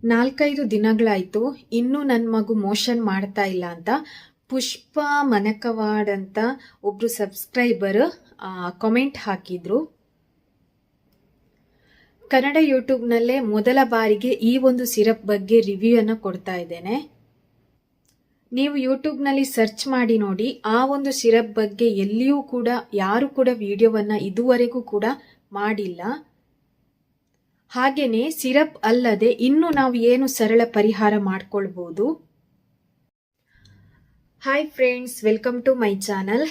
4-5 ದಿನಗಳಾಯಿತು ಇನ್ನೂ ನನ್ನ ಮಗು ಮೋಷನ್ ಮಾಡ್ತಾ ಇಲ್ಲ ಅಂತ ಪುಷ್ಪ ಮನಕವಾಡ್ ಅಂತ ಒಬ್ರು ಸಬ್ಸ್ಕ್ರೈಬರ್ ಕಾಮೆಂಟ್ ಹಾಕಿದ್ರು. ಕನ್ನಡ ಯೂಟ್ಯೂಬ್ನಲ್ಲೇ ಮೊದಲ ಬಾರಿಗೆ ಈ ಒಂದು ಸಿರಪ್ ಬಗ್ಗೆ ರಿವ್ಯೂ ಅನ್ನು ಕೊಡ್ತಾ ಇದ್ದೇನೆ. ನೀವು ಯೂಟ್ಯೂಬ್ನಲ್ಲಿ ಸರ್ಚ್ ಮಾಡಿ ನೋಡಿ, ಆ ಒಂದು ಸಿರಪ್ ಬಗ್ಗೆ ಎಲ್ಲಿಯೂ ಕೂಡ ಯಾರು ಕೂಡ ವಿಡಿಯೋವನ್ನು ಇದುವರೆಗೂ ಕೂಡ ಮಾಡಿಲ್ಲ. ಹಾಗೇನೆ ಸಿರಪ್ ಅಲ್ಲದೆ ಇನ್ನು ನಾವು ಏನು ಸರಳ ಪರಿಹಾರ ಮಾಡ್ಕೊಳ್ಬಹುದು. Hi friends, welcome to my channel.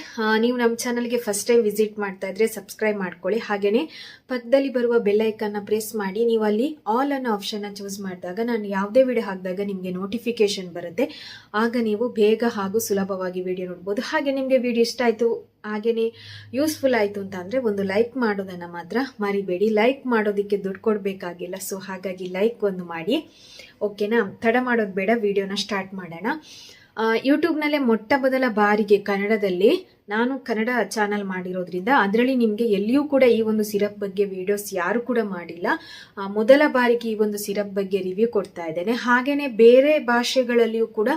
ನೀವು ನಮ್ಮ ಚಾನಲ್ಗೆ ಫಸ್ಟ್ ಟೈಮ್ ವಿಸಿಟ್ ಮಾಡ್ತಾ ಇದ್ರೆ ಸಬ್ಸ್ಕ್ರೈಬ್ ಮಾಡ್ಕೊಳ್ಳಿ. ಹಾಗೇನೆ ಪಕ್ಕದಲ್ಲಿ ಬರುವ ಬೆಲ್ ಐಕನ್ನ ಪ್ರೆಸ್ ಮಾಡಿ. ನೀವು ಅಲ್ಲಿ ಆಲ್ ಅನ್ನೋ ಆಪ್ಷನ್ನ ಚೂಸ್ ಮಾಡಿದಾಗ ನಾನು ಯಾವುದೇ ವಿಡಿಯೋ ಹಾಕಿದಾಗ ನಿಮಗೆ ನೋಟಿಫಿಕೇಶನ್ ಬರುತ್ತೆ. ಆಗ ನೀವು ಬೇಗ ಹಾಗೂ ಸುಲಭವಾಗಿ ವಿಡಿಯೋ ನೋಡ್ಬೋದು. ಹಾಗೆ ನಿಮಗೆ ವಿಡಿಯೋ ಇಷ್ಟ ಆಯಿತು ಹಾಗೇನೆ ಯೂಸ್ಫುಲ್ ಆಯಿತು ಅಂತ ಅಂದರೆ ಒಂದು ಲೈಕ್ ಮಾಡೋದನ್ನು ಮಾತ್ರ ಮರಿಬೇಡಿ. ಲೈಕ್ ಮಾಡೋದಕ್ಕೆ ದುಡ್ಡು ಕೊಡಬೇಕಾಗಿಲ್ಲ, ಸೊ ಹಾಗಾಗಿ ಲೈಕ್ ಒಂದು ಮಾಡಿ. ಓಕೆನಾ, ತಡ ಮಾಡೋದು ಬೇಡ, ವಿಡಿಯೋನ ಸ್ಟಾರ್ಟ್ ಮಾಡೋಣ. ಯೂಟ್ಯೂಬ್ನಲ್ಲೇ ಮೊಟ್ಟ ಮೊದಲ ಬಾರಿಗೆ ಕನ್ನಡದಲ್ಲಿ ನಾನು ಕನ್ನಡ ಚಾನಲ್ ಮಾಡಿರೋದ್ರಿಂದ ಅದರಲ್ಲಿ ನಿಮಗೆ ಎಲ್ಲಿಯೂ ಕೂಡ ಈ ಒಂದು ಸಿರಪ್ ಬಗ್ಗೆ ವಿಡಿಯೋಸ್ ಯಾರು ಕೂಡ ಮಾಡಿಲ್ಲ. ಮೊದಲ ಬಾರಿಗೆ ಈ ಒಂದು ಸಿರಪ್ ಬಗ್ಗೆ ರಿವ್ಯೂ ಕೊಡ್ತಾ ಇದ್ದೇನೆ. ಹಾಗೇನೆ ಬೇರೆ ಭಾಷೆಗಳಲ್ಲಿಯೂ ಕೂಡ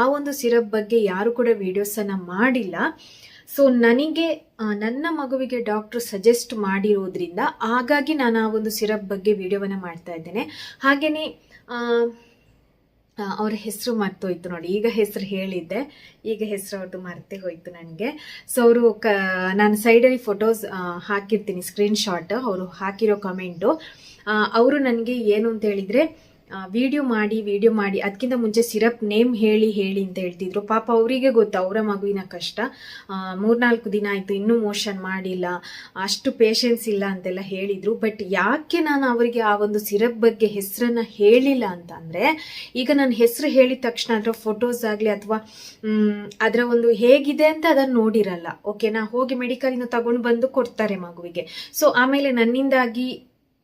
ಆ ಒಂದು ಸಿರಪ್ ಬಗ್ಗೆ ಯಾರು ಕೂಡ ವಿಡಿಯೋಸನ್ನು ಮಾಡಿಲ್ಲ. ಸೊ ನನಗೆ ನನ್ನ ಮಗುವಿಗೆ ಡಾಕ್ಟರ್ ಸಜೆಸ್ಟ್ ಮಾಡಿರೋದ್ರಿಂದ ಹಾಗಾಗಿ ನಾನು ಆ ಒಂದು ಸಿರಪ್ ಬಗ್ಗೆ ವಿಡಿಯೋವನ್ನು ಮಾಡ್ತಾ ಇದ್ದೇನೆ. ಹಾಗೆಯೇ ಅವ್ರ ಹೆಸರು ಮರ್ತೋಯ್ತು ನೋಡಿ, ಈಗ ಹೆಸರು ಹೇಳಿದ್ದೆ, ಈಗ ಹೆಸರು ಅವ್ರದ್ದು ಮರ್ತೇ ಹೋಯ್ತು ನನಗೆ. ಸೊ ಅವರು ನಾನು ಸೈಡಲ್ಲಿ ಫೋಟೋಸ್ ಹಾಕಿರ್ತೀನಿ, ಸ್ಕ್ರೀನ್ ಶಾಟ್, ಅವರು ಹಾಕಿರೋ ಕಮೆಂಟು. ಅವರು ನನಗೆ ಏನು ಅಂತ ಹೇಳಿದರೆ ವಿಡಿಯೋ ಮಾಡಿ ಅದಕ್ಕಿಂತ ಮುಂಚೆ ಸಿರಪ್ ನೇಮ್ ಹೇಳಿ ಅಂತ ಹೇಳ್ತಿದ್ರು. ಪಾಪ ಅವರಿಗೆ ಗೊತ್ತು ಅವರ ಮಗುವಿನ ಕಷ್ಟ. 3-4 ದಿನ ಆಯಿತು ಇನ್ನೂ ಮೋಷನ್ ಮಾಡಿಲ್ಲ, ಅಷ್ಟು ಪೇಷನ್ಸ್ ಇಲ್ಲ ಅಂತೆಲ್ಲ ಹೇಳಿದರು. ಬಟ್ ಯಾಕೆ ನಾನು ಅವರಿಗೆ ಆ ಒಂದು ಸಿರಪ್ ಬಗ್ಗೆ ಹೆಸರನ್ನು ಹೇಳಿಲ್ಲ ಅಂತಂದರೆ, ಈಗ ನಾನು ಹೆಸರು ಹೇಳಿದ ತಕ್ಷಣ ಅದರ ಫೋಟೋಸ್ ಆಗಲಿ ಅಥವಾ ಅದರ ಒಂದು ಹೇಗಿದೆ ಅಂತ ಅದನ್ನು ನೋಡಿರಲ್ಲ. ಓಕೆನಾ, ಹೋಗಿ ಮೆಡಿಕಲಿಂದ ತಗೊಂಡು ಬಂದು ಕೊಡ್ತಾರೆ ಮಗುವಿಗೆ. ಸೊ ಆಮೇಲೆ ನನ್ನಿಂದಾಗಿ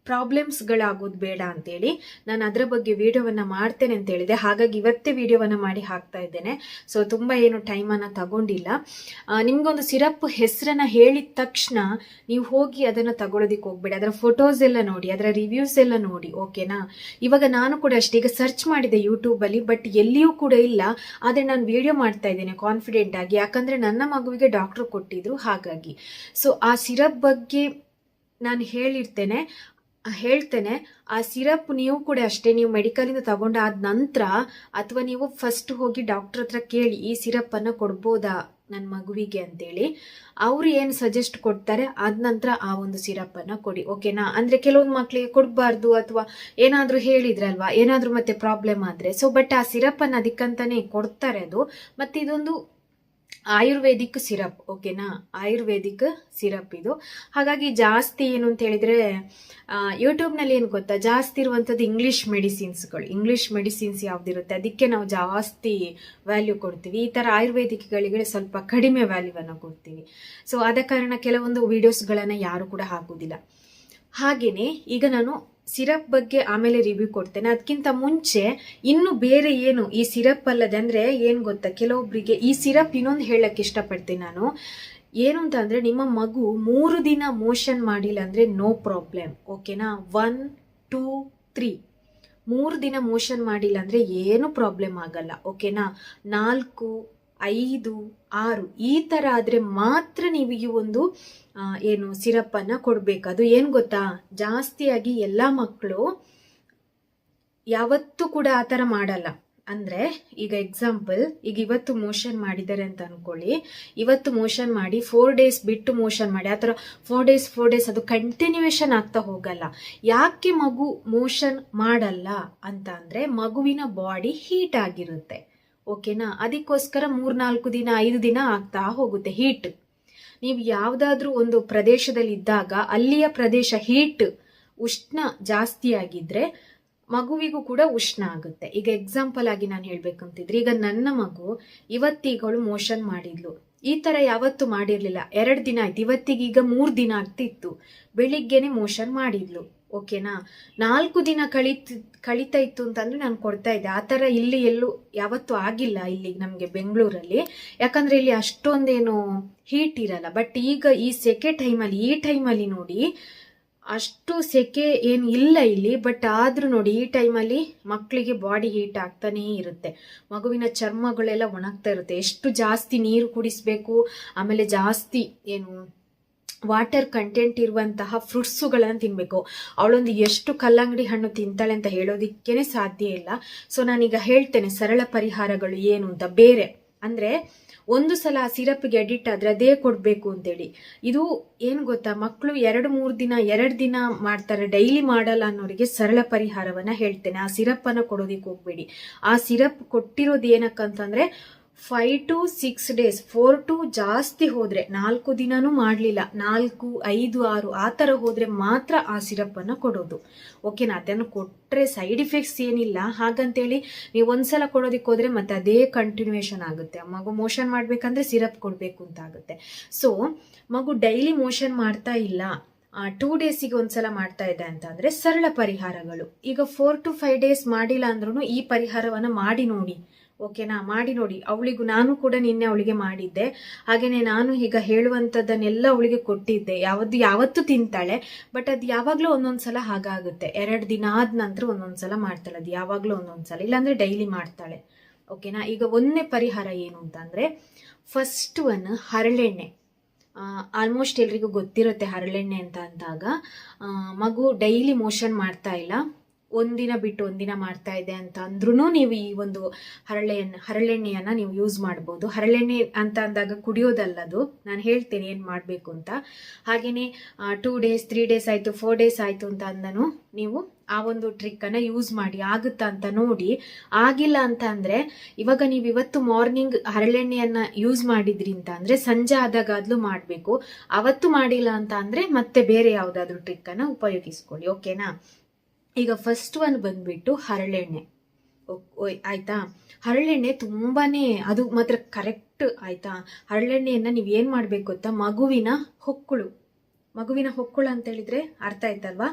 ಪ್ರಾಬ್ಲಮ್ಸ್ಗಳಾಗೋದು ಬೇಡ ಅಂತೇಳಿ ನಾನು ಅದರ ಬಗ್ಗೆ ವಿಡಿಯೋವನ್ನು ಮಾಡ್ತೇನೆ ಅಂತ ಹೇಳಿದೆ. ಹಾಗಾಗಿ ಇವತ್ತೇ ವಿಡಿಯೋವನ್ನು ಮಾಡಿ ಹಾಕ್ತಾ ಇದ್ದೇನೆ. ಸೊ ತುಂಬ ಏನು ಟೈಮನ್ನು ತಗೊಂಡಿಲ್ಲ. ನಿಮ್ಗೊಂದು ಸಿರಪ್ ಹೆಸರನ್ನು ಹೇಳಿದ ತಕ್ಷಣ ನೀವು ಹೋಗಿ ಅದನ್ನು ತಗೊಳ್ಳೋದಿಕ್ಕೆ ಹೋಗ್ಬೇಡಿ. ಅದರ ಫೋಟೋಸ್ ಎಲ್ಲ ನೋಡಿ, ಅದರ ರಿವ್ಯೂಸ್ ಎಲ್ಲ ನೋಡಿ. ಓಕೆನಾ, ಇವಾಗ ನಾನು ಕೂಡ ಅಷ್ಟೇ ಈಗ ಸರ್ಚ್ ಮಾಡಿದೆ ಯೂಟ್ಯೂಬಲ್ಲಿ, ಬಟ್ ಎಲ್ಲಿಯೂ ಕೂಡ ಇಲ್ಲ. ಆದರೆ ನಾನು ವಿಡಿಯೋ ಮಾಡ್ತಾ ಇದ್ದೇನೆ ಕಾನ್ಫಿಡೆಂಟ್ ಆಗಿ, ಯಾಕಂದರೆ ನನ್ನ ಮಗುವಿಗೆ ಡಾಕ್ಟ್ರು ಕೊಟ್ಟಿದ್ರು. ಹಾಗಾಗಿ ಸೊ ಆ ಸಿರಪ್ ಬಗ್ಗೆ ನಾನು ಹೇಳ್ತೇನೆ. ಆ ಸಿರಪ್ ನೀವು ಕೂಡ ಅಷ್ಟೇ, ನೀವು ಮೆಡಿಕಲಿಂದ ತಗೊಂಡಾದ ನಂತರ ಅಥವಾ ನೀವು ಫಸ್ಟ್ ಹೋಗಿ ಡಾಕ್ಟರ್ ಹತ್ರ ಕೇಳಿ ಈ ಸಿರಪ್ಪನ್ನು ಕೊಡ್ಬೋದಾ ನನ್ನ ಮಗುವಿಗೆ ಅಂತೇಳಿ. ಅವರು ಏನು ಸಜೆಸ್ಟ್ ಕೊಡ್ತಾರೆ ಆದ ನಂತರ ಆ ಒಂದು ಸಿರಪ್ಪನ್ನು ಕೊಡಿ. ಓಕೆನಾ, ಅಂದರೆ ಕೆಲವೊಂದು ಮಕ್ಕಳಿಗೆ ಕೊಡಬಾರ್ದು ಅಥವಾ ಏನಾದರೂ ಹೇಳಿದ್ರಲ್ವಾ, ಏನಾದರೂ ಮತ್ತೆ ಪ್ರಾಬ್ಲಮ್ ಆದರೆ. ಸೊ ಬಟ್ ಆ ಸಿರಪ್ಪನ್ನು ಅದಕ್ಕಂತಾನೆ ಕೊಡ್ತಾರೆ ಅದು. ಮತ್ತು ಇದೊಂದು ಆಯುರ್ವೇದಿಕ್ ಸಿರಪ್. ಓಕೆನಾ, ಆಯುರ್ವೇದಿಕ್ ಸಿರಪ್ ಇದು. ಹಾಗಾಗಿ ಜಾಸ್ತಿ ಏನು ಅಂತ ಹೇಳಿದರೆ ಯೂಟ್ಯೂಬ್ನಲ್ಲಿ ಏನು ಗೊತ್ತಾ, ಜಾಸ್ತಿ ಇರುವಂಥದ್ದು ಇಂಗ್ಲೀಷ್ ಮೆಡಿಸಿನ್ಸ್ ಯಾವುದಿರುತ್ತೆ ಅದಕ್ಕೆ ನಾವು ಜಾಸ್ತಿ ವ್ಯಾಲ್ಯೂ ಕೊಡ್ತೀವಿ. ಈ ಥರ ಆಯುರ್ವೇದಿಕ್ಗಳಿಗೆ ಸ್ವಲ್ಪ ಕಡಿಮೆ ವ್ಯಾಲ್ಯೂವನ್ನು ಕೊಡ್ತೀವಿ. ಸೊ ಆದ ಕಾರಣ ಕೆಲವೊಂದು ವಿಡಿಯೋಸ್ಗಳನ್ನು ಯಾರು ಕೂಡ ಹಾಕುವುದಿಲ್ಲ. ಹಾಗೆಯೇ ಈಗ ನಾನು ಸಿರಪ್ ಬಗ್ಗೆ ಆಮೇಲೆ ರಿವ್ಯೂ ಕೊಡ್ತೇನೆ. ಅದಕ್ಕಿಂತ ಮುಂಚೆ ಇನ್ನು ಬೇರೆ ಏನು ಈ ಸಿರಪ್ ಅಲ್ಲದೆ, ಅಂದರೆ ಏನು ಗೊತ್ತಾ, ಕೆಲವೊಬ್ಬರಿಗೆ ಈ ಸಿರಪ್ ಇನ್ನೊಂದು ಹೇಳಕ್ಕೆ ಇಷ್ಟಪಡ್ತೀನಿ ನಾನು. ಏನು ಅಂತ ಅಂದರೆ, ನಿಮ್ಮ ಮಗು 3 ದಿನ ಮೋಷನ್ ಮಾಡಿಲ್ಲ ಅಂದರೆ ನೋ ಪ್ರಾಬ್ಲಮ್. ಓಕೆನಾ, 1, 2, 3 3 ದಿನ ಮೋಷನ್ ಮಾಡಿಲ್ಲ ಅಂದರೆ ಏನು ಪ್ರಾಬ್ಲಮ್ ಆಗಲ್ಲ. ಓಕೆನಾ, 4, 5, 6 ಈ ಥರ ಆದರೆ ಮಾತ್ರ ನೀವು ಈ ಒಂದು ಏನು ಸಿರಪ್ಪನ್ನು ಕೊಡಬೇಕು. ಅದು ಏನು ಗೊತ್ತಾ, ಜಾಸ್ತಿಯಾಗಿ ಎಲ್ಲ ಮಕ್ಕಳು ಯಾವತ್ತೂ ಕೂಡ ಆ ಥರ ಮಾಡಲ್ಲ. ಅಂದರೆ ಈಗ ಎಕ್ಸಾಂಪಲ್, ಈಗ ಇವತ್ತು ಮೋಷನ್ ಮಾಡಿದ್ದಾರೆ ಅಂತ ಅಂದ್ಕೊಳ್ಳಿ, ಇವತ್ತು ಮೋಷನ್ ಮಾಡಿ 4 ಡೇಸ್ ಬಿಟ್ಟು ಮೋಷನ್ ಮಾಡಿ, ಆ ಥರ 4 ಡೇಸ್ ಅದು ಕಂಟಿನ್ಯೂಯೇಷನ್ ಆಗ್ತಾ ಹೋಗಲ್ಲ. ಯಾಕೆ ಮಗು ಮೋಷನ್ ಮಾಡಲ್ಲ ಅಂತ ಅಂದರೆ, ಮಗುವಿನ ಬಾಡಿ ಹೀಟ್ ಆಗಿರುತ್ತೆ. ಓಕೆನಾ, ಅದಕ್ಕೋಸ್ಕರ 3-4 ದಿನ 5 ದಿನ ಆಗ್ತಾ ಹೋಗುತ್ತೆ ಹೀಟ್. ನೀವು ಯಾವುದಾದ್ರೂ ಒಂದು ಪ್ರದೇಶದಲ್ಲಿ ಇದ್ದಾಗ ಅಲ್ಲಿಯ ಪ್ರದೇಶ ಹೀಟ್ ಉಷ್ಣ ಜಾಸ್ತಿ ಆಗಿದ್ರೆ ಮಗುವಿಗೂ ಕೂಡ ಉಷ್ಣ ಆಗುತ್ತೆ. ಈಗ ಎಕ್ಸಾಂಪಲ್ ಆಗಿ ನಾನು ಹೇಳ್ಬೇಕಂತಿದ್ರೆ, ಈಗ ನನ್ನ ಮಗು ಇವತ್ತಿಗಳು ಮೋಷನ್ ಮಾಡಿದ್ಲು, ಈ ಥರ ಯಾವತ್ತೂ ಮಾಡಿರಲಿಲ್ಲ. 2 ದಿನ ಆಯ್ತು, ಇವತ್ತಿಗೀಗ 3 ದಿನ ಆಗ್ತಿತ್ತು. ಬೆಳಿಗ್ಗೆನೆ ಮೋಷನ್ ಮಾಡಿದ್ಲು. ಓಕೆನಾ, 4 ದಿನ ಕಳೀತಾ ಇತ್ತು ಅಂತಂದ್ರೆ ನಾನು ಕೊಡ್ತಾ ಇದ್ದೆ. ಆ ಥರ ಇಲ್ಲಿ ಎಲ್ಲೂ ಯಾವತ್ತೂ ಆಗಿಲ್ಲ ಇಲ್ಲಿ ನಮಗೆ ಬೆಂಗಳೂರಲ್ಲಿ, ಯಾಕಂದರೆ ಇಲ್ಲಿ ಅಷ್ಟೊಂದೇನು ಹೀಟ್ ಇರಲ್ಲ. ಬಟ್ ಈಗ ಈ ಸೆಕೆ ಟೈಮಲ್ಲಿ, ಈ ಟೈಮಲ್ಲಿ ನೋಡಿ ಅಷ್ಟು ಸೆಕೆ ಏನು ಇಲ್ಲ ಇಲ್ಲಿ. ಬಟ್ ಆದ್ರೂ ನೋಡಿ ಈ ಟೈಮಲ್ಲಿ ಮಕ್ಕಳಿಗೆ ಬಾಡಿ ಹೀಟ್ ಆಗ್ತಾನೇ ಇರುತ್ತೆ, ಮಗುವಿನ ಚರ್ಮಗಳೆಲ್ಲ ಒಣಗ್ತಾ ಇರುತ್ತೆ. ಎಷ್ಟು ಜಾಸ್ತಿ ನೀರು ಕುಡಿಸ್ಬೇಕು, ಆಮೇಲೆ ಜಾಸ್ತಿ ಏನು ವಾಟರ್ ಕಂಟೆಂಟ್ ಇರುವಂತಹ ಫ್ರೂಟ್ಸುಗಳನ್ನು ತಿನ್ಬೇಕು. ಅವಳೊಂದು ಎಷ್ಟು ಕಲ್ಲಂಗಡಿ ಹಣ್ಣು ತಿಂತಾಳೆ ಅಂತ ಹೇಳೋದಿಕ್ಕೇನೆ ಸಾಧ್ಯ ಇಲ್ಲ. ಸೊ ನಾನೀಗ ಹೇಳ್ತೇನೆ ಸರಳ ಪರಿಹಾರಗಳು ಏನು ಅಂತ. ಬೇರೆ ಅಂದ್ರೆ ಒಂದು ಸಲ ಆ ಸಿರಪ್ಗೆ ಅಡಿಕ್ಟ್ ಆದ್ರೆ ಅದೇ ಕೊಡ್ಬೇಕು ಅಂತೇಳಿ. ಇದು ಏನು ಗೊತ್ತಾ, ಮಕ್ಕಳು 2 ದಿನ ಮಾಡ್ತಾರೆ, ಡೈಲಿ ಮಾಡಲ್ಲ ಅನ್ನೋರಿಗೆ ಸರಳ ಪರಿಹಾರವನ್ನ ಹೇಳ್ತೇನೆ. ಆ ಸಿರಪ್ ಅನ್ನ ಕೊಡೋದಿಕ್ಕೆ ಹೋಗ್ಬೇಡಿ. ಆ ಸಿರಪ್ ಕೊಟ್ಟಿರೋದು ಏನಕ್ಕಂತಂದ್ರೆ 5 to 6 days, 4 to ಜಾಸ್ತಿ ಹೋದ್ರೆ 4 ದಿನಾನೂ ಮಾಡ್ಲಿಲ್ಲ, 4, 5, 6 ಆ ತರ ಹೋದ್ರೆ ಮಾತ್ರ ಆ ಸಿರಪ್ ಅನ್ನ ಕೊಡೋದು. ಓಕೆನಾ? ಅದನ್ನು ಕೊಟ್ರೆ ಸೈಡ್ ಇಫೆಕ್ಟ್ಸ್ ಏನಿಲ್ಲ. ಹಾಗಂತೇಳಿ ನೀವು ಒಂದ್ಸಲ ಕೊಡೋದಿಕ್ಕೆ ಹೋದ್ರೆ ಮತ್ತೆ ಅದೇ ಕಂಟಿನ್ಯೂಯೇಷನ್ ಆಗುತ್ತೆ. ಮಗು ಮೋಷನ್ ಮಾಡ್ಬೇಕಂದ್ರೆ ಸಿರಪ್ ಕೊಡ್ಬೇಕು ಅಂತ ಆಗುತ್ತೆ. ಸೊ ಮಗು ಡೈಲಿ ಮೋಷನ್ ಮಾಡ್ತಾ ಇಲ್ಲ, 2 ಡೇಸಿಗೆ ಒಂದ್ಸಲ ಮಾಡ್ತಾ ಇದೆ ಅಂತ ಅಂದ್ರೆ ಸರಳ ಪರಿಹಾರಗಳು. ಈಗ 4 to 5 days ಮಾಡಿಲ್ಲ ಅಂದ್ರೂ ಈ ಪರಿಹಾರವನ್ನ ಮಾಡಿ ನೋಡಿ. ಓಕೆನಾ? ಮಾಡಿ ನೋಡಿ. ನಾನು ಕೂಡ ನಿನ್ನೆ ಅವಳಿಗೆ ಮಾಡಿದ್ದೆ. ಹಾಗೇನೆ ನಾನು ಈಗ ಹೇಳುವಂಥದ್ದನ್ನೆಲ್ಲ ಅವಳಿಗೆ ಕೊಟ್ಟಿದ್ದೆ. ಯಾವತ್ತು ತಿಂತಾಳೆ, ಬಟ್ ಅದು ಯಾವಾಗ್ಲೂ ಒಂದೊಂದ್ಸಲ ಹಾಗಾಗುತ್ತೆ. 2 ದಿನ ಆದ ನಂತರ ಒಂದೊಂದ್ಸಲ ಮಾಡ್ತಾಳೆ, ಅದು ಯಾವಾಗ್ಲೂ ಒಂದೊಂದ್ಸಲ, ಇಲ್ಲಾಂದ್ರೆ ಡೈಲಿ ಮಾಡ್ತಾಳೆ. ಓಕೆನಾ? ಈಗ ಒಂದನೇ ಪರಿಹಾರ ಏನು ಅಂತಂದ್ರೆ, ಫಸ್ಟ್ ಒನ್ ಹರಳೆಣ್ಣೆ. ಆಲ್ಮೋಸ್ಟ್ ಎಲ್ರಿಗೂ ಗೊತ್ತಿರುತ್ತೆ ಹರಳೆಣ್ಣೆ ಅಂತ ಅಂದಾಗ. ಮಗು ಡೈಲಿ ಮೋಷನ್ ಮಾಡ್ತಾ ಇಲ್ಲ, ಒಂದಿನ ಬಿಟ್ಟು ಒಂದಿನ ಮಾಡ್ತಾ ಇದೆ ಅಂತ ಅಂದ್ರೂ ನೀವು ಈ ಒಂದು ಹರಳೆಣ್ಣೆಯನ್ನ ನೀವು ಯೂಸ್ ಮಾಡ್ಬೋದು. ಹರಳೆಣ್ಣೆ ಅಂತ ಅಂದಾಗ ಕುಡಿಯೋದಲ್ಲದು, ನಾನು ಹೇಳ್ತೇನೆ ಏನ್ ಮಾಡ್ಬೇಕು ಅಂತ. ಹಾಗೇನೆ 2 days 3 days ಆಯ್ತು, 4 days ಆಯ್ತು ಅಂತ ಅಂದನು ನೀವು ಆ ಒಂದು ಟ್ರಿಕ್ ಅನ್ನ ಯೂಸ್ ಮಾಡಿ, ಆಗುತ್ತಾ ಅಂತ ನೋಡಿ. ಆಗಿಲ್ಲ ಅಂತ ಅಂದ್ರೆ ಇವಾಗ ನೀವು ಇವತ್ತು ಮಾರ್ನಿಂಗ್ ಹರಳೆಣ್ಣೆಯನ್ನ ಯೂಸ್ ಮಾಡಿದ್ರಿ ಅಂತ ಅಂದ್ರೆ ಸಂಜೆ ಆದಾಗಾದ್ಲೂ ಮಾಡ್ಬೇಕು. ಅವತ್ತು ಮಾಡಿಲ್ಲ ಅಂತ ಅಂದ್ರೆ ಮತ್ತೆ ಬೇರೆ ಯಾವ್ದಾದ್ರು ಟ್ರಿಕ್ ಅನ್ನ ಉಪಯೋಗಿಸ್ಕೊಳ್ಳಿ. ಓಕೆನಾ? ಈಗ ಫಸ್ಟ್ ಒನ್ ಬಂದ್ಬಿಟ್ಟು ಹರಳೆಣ್ಣೆ. ಆಯ್ತಾ? ಹರಳೆಣ್ಣೆ ತುಂಬಾನೇ, ಅದು ಮಾತ್ರ ಕರೆಕ್ಟ್. ಆಯ್ತಾ? ಹರಳೆಣ್ಣೆಯನ್ನ ನೀವ್ ಏನ್ ಮಾಡ್ಬೇಕು ಗೊತ್ತಾ, ಮಗುವಿನ ಹೊಕ್ಕುಳ ಅಂತ ಹೇಳಿದ್ರೆ ಅರ್ಥ ಆಯ್ತಲ್ವಾ?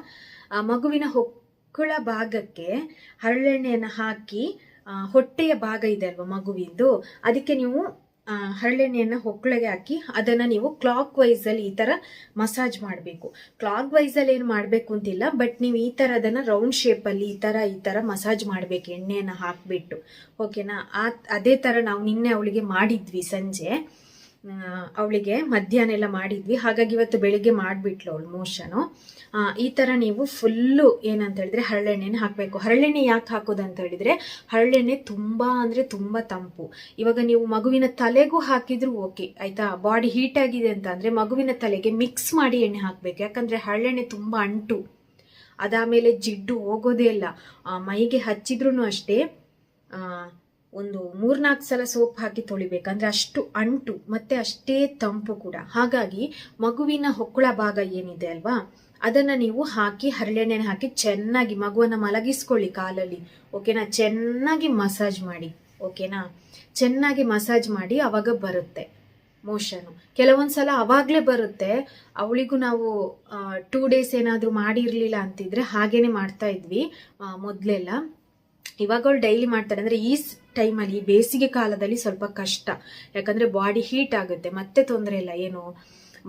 ಆ ಮಗುವಿನ ಹೊಕ್ಕುಳ ಭಾಗಕ್ಕೆ ಹರಳೆಣ್ಣೆಯನ್ನ ಹಾಕಿ, ಹೊಟ್ಟೆಯ ಭಾಗ ಇದೆ ಅಲ್ವಾ ಮಗುವಿಂದು, ಅದಕ್ಕೆ ನೀವು ಹರಳೆಣ್ಣೆಯನ್ನ ಹೊಕ್ಕಳಿಗೆ ಹಾಕಿ ಅದನ್ನ ನೀವು ಕ್ಲಾಕ್ ವೈಸ್ ಅಲ್ಲಿ ಈ ತರ ಮಸಾಜ್ ಮಾಡಬೇಕು. ಕ್ಲಾಕ್ ವೈಸ್ ಅಲ್ಲಿ ಏನು ಮಾಡ್ಬೇಕು ಅಂತಿಲ್ಲ, ಬಟ್ ನೀವು ಈ ತರ ಅದನ್ನ ರೌಂಡ್ ಶೇಪ್ ಅಲ್ಲಿ ಈ ತರ ಮಸಾಜ್ ಮಾಡ್ಬೇಕು ಎಣ್ಣೆಯನ್ನ ಹಾಕ್ಬಿಟ್ಟು. ಓಕೆನಾ? ಅದೇ ತರ ನಾವು ನಿನ್ನೆ ಅವಳಿಗೆ ಮಾಡಿದ್ವಿ, ಸಂಜೆ ಅವಳಿಗೆ ಮಧ್ಯಾಹ್ನ ಎಲ್ಲ ಮಾಡಿದ್ವಿ. ಹಾಗಾಗಿ ಇವತ್ತು ಬೆಳಿಗ್ಗೆ ಮಾಡ್ಬಿಟ್ಲು ಅವಳು ಮೋಷನು. ಈ ತರ ನೀವು ಫುಲ್ಲು ಏನಂತ ಹೇಳಿದ್ರೆ ಹರಳೆಣ್ಣೆನ ಹಾಕ್ಬೇಕು. ಹರಳೆಣ್ಣೆ ಯಾಕೆ ಹಾಕೋದು ಅಂತ ಹೇಳಿದ್ರೆ, ಹರಳೆಣ್ಣೆ ತುಂಬಾ ಅಂದ್ರೆ ತುಂಬಾ ತಂಪು. ಇವಾಗ ನೀವು ಮಗುವಿನ ತಲೆಗೂ ಹಾಕಿದ್ರು ಓಕೆ, ಆಯ್ತಾ? ಬಾಡಿ ಹೀಟ್ ಆಗಿದೆ ಅಂತ ಅಂದ್ರೆ ಮಗುವಿನ ತಲೆಗೆ ಮಿಕ್ಸ್ ಮಾಡಿ ಎಣ್ಣೆ ಹಾಕ್ಬೇಕು. ಯಾಕಂದ್ರೆ ಹರಳೆಣ್ಣೆ ತುಂಬಾ ಅಂಟು, ಅದಾದ್ಮೇಲೆ ಜಿಡ್ಡು ಹೋಗೋದೇ ಇಲ್ಲ. ಮೈಗೆ ಹಚ್ಚಿದ್ರು ಅಷ್ಟೇ ಒಂದು 3-4 ಸಲ ಸೋಪ್ ಹಾಕಿ ತೊಳಿಬೇಕಂದ್ರೆ ಅಷ್ಟು ಅಂಟು, ಮತ್ತೆ ಅಷ್ಟೇ ತಂಪು ಕೂಡ. ಹಾಗಾಗಿ ಮಗುವಿನ ಹೊಕ್ಕುಳ ಭಾಗ ಏನಿದೆ ಅಲ್ವಾ, ಅದನ್ನ ನೀವು ಹಾಕಿ ಹರಳೆಣ್ಣೆನ ಹಾಕಿ ಚೆನ್ನಾಗಿ ಮಗುವನ್ನ ಮಲಗಿಸ್ಕೊಳ್ಳಿ ಕಾಲಲ್ಲಿ. ಓಕೆನಾ? ಚೆನ್ನಾಗಿ ಮಸಾಜ್ ಮಾಡಿ. ಓಕೆನಾ? ಚೆನ್ನಾಗಿ ಮಸಾಜ್ ಮಾಡಿ, ಅವಾಗ ಬರುತ್ತೆ ಮೋಷನು. ಕೆಲವೊಂದ್ಸಲ ಅವಾಗ್ಲೇ ಬರುತ್ತೆ. ಅವಳಿಗೂ ನಾವು 2 days ಏನಾದ್ರೂ ಮಾಡಿರ್ಲಿಲ್ಲ ಅಂತಿದ್ರೆ ಹಾಗೇನೆ ಮಾಡ್ತಾ ಇದ್ವಿ ಮೊದ್ಲೆಲ್ಲ. ಇವಾಗ ಅವಳು ಡೈಲಿ ಮಾಡ್ತಾರೆ. ಅಂದ್ರೆ ಈ ಟೈಮಲ್ಲಿ, ಈ ಬೇಸಿಗೆ ಕಾಲದಲ್ಲಿ ಸ್ವಲ್ಪ ಕಷ್ಟ, ಯಾಕಂದ್ರೆ ಬಾಡಿ ಹೀಟ್ ಆಗುತ್ತೆ. ಮತ್ತೆ ತೊಂದರೆ ಇಲ್ಲ, ಏನು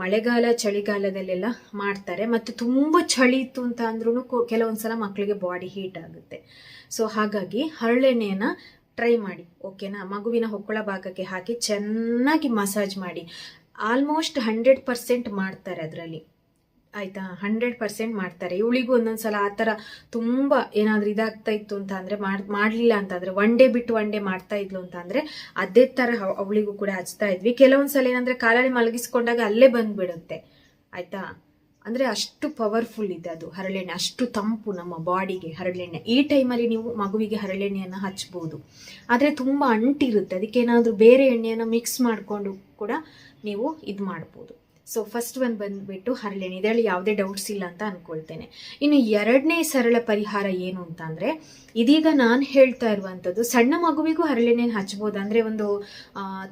ಮಳೆಗಾಲ ಚಳಿಗಾಲದಲ್ಲೆಲ್ಲ ಮಾಡ್ತಾರೆ. ಮತ್ತೆ ತುಂಬಾ ಚಳಿ ಇತ್ತು ಅಂತ ಅಂದ್ರೂ ಕೆಲವೊಂದ್ಸಲ ಮಕ್ಕಳಿಗೆ ಬಾಡಿ ಹೀಟ್ ಆಗುತ್ತೆ. ಸೊ ಹಾಗಾಗಿ ಹರಳೆಣ್ಣೆಯನ್ನ ಟ್ರೈ ಮಾಡಿ. ಓಕೆನಾ? ಮಗುವಿನ ಹೊಕ್ಕಳ ಭಾಗಕ್ಕೆ ಹಾಕಿ ಚೆನ್ನಾಗಿ ಮಸಾಜ್ ಮಾಡಿ. ಆಲ್ಮೋಸ್ಟ್ 100% ಮಾಡ್ತಾರೆ ಅದರಲ್ಲಿ. ಆಯ್ತಾ? 100% ಮಾಡ್ತಾರೆ. ಇವಳಿಗೂ ಒಂದೊಂದ್ಸಲ ಆ ತರ ತುಂಬಾ ಏನಾದ್ರೂ ಇದಾಗ್ತಾ ಇತ್ತು ಅಂತ ಅಂದ್ರೆ, ಮಾಡ್ಲಿಲ್ಲ ಅಂತ ಅಂದ್ರೆ 1 day ಬಿಟ್ಟು 1 day ಮಾಡ್ತಾ ಇದ್ಲು ಅಂತ ಅಂದ್ರೆ ಅದೇ ತರ ಅವಳಿಗೂ ಕೂಡ ಹಚ್ತಾ ಇದ್ವಿ. ಕೆಲವೊಂದ್ಸಲ ಏನಂದ್ರೆ ಕಾಲಲ್ಲಿ ಮಲಗಿಸ್ಕೊಂಡಾಗ ಅಲ್ಲೇ ಬಂದ್ಬಿಡುತ್ತೆ. ಆಯ್ತಾ? ಅಂದ್ರೆ ಅಷ್ಟು ಪವರ್ಫುಲ್ ಇದೆ ಅದು ಹರಳೆಣ್ಣೆ, ಅಷ್ಟು ತಂಪು ನಮ್ಮ ಬಾಡಿಗೆ ಹರಳೆಣ್ಣೆ. ಈ ಟೈಮಲ್ಲಿ ನೀವು ಮಗುವಿಗೆ ಹರಳೆಣ್ಣೆಯನ್ನ ಹಚ್ಬಹುದು. ಆದ್ರೆ ತುಂಬಾ ಅಂಟಿರುತ್ತೆ, ಅದಕ್ಕೆ ಏನಾದ್ರೂ ಬೇರೆ ಎಣ್ಣೆಯನ್ನ ಮಿಕ್ಸ್ ಮಾಡ್ಕೊಂಡು ಕೂಡ ನೀವು ಇದು ಮಾಡ್ಬೋದು. ಸೊ ಫಸ್ಟ್ ಒನ್ ಬಂದ್ಬಿಟ್ಟು ಹರಳೆಣ್ಣೆ. ಇದರಲ್ಲಿ ಯಾವುದೇ ಡೌಟ್ಸ್ ಇಲ್ಲ ಅಂತ ಅನ್ಕೊಳ್ತೇನೆ. ಇನ್ನು 2ನೇ ಸರಳ ಪರಿಹಾರ ಏನು ಅಂತ ಅಂದ್ರೆ, ಇದೀಗ ನಾನು ಹೇಳ್ತಾ ಇರುವಂತದ್ದು ಸಣ್ಣ ಮಗುವಿಗೂ ಹರಳೆಣ್ಣೆ ಹಚ್ಬೋದು. ಅಂದ್ರೆ ಒಂದು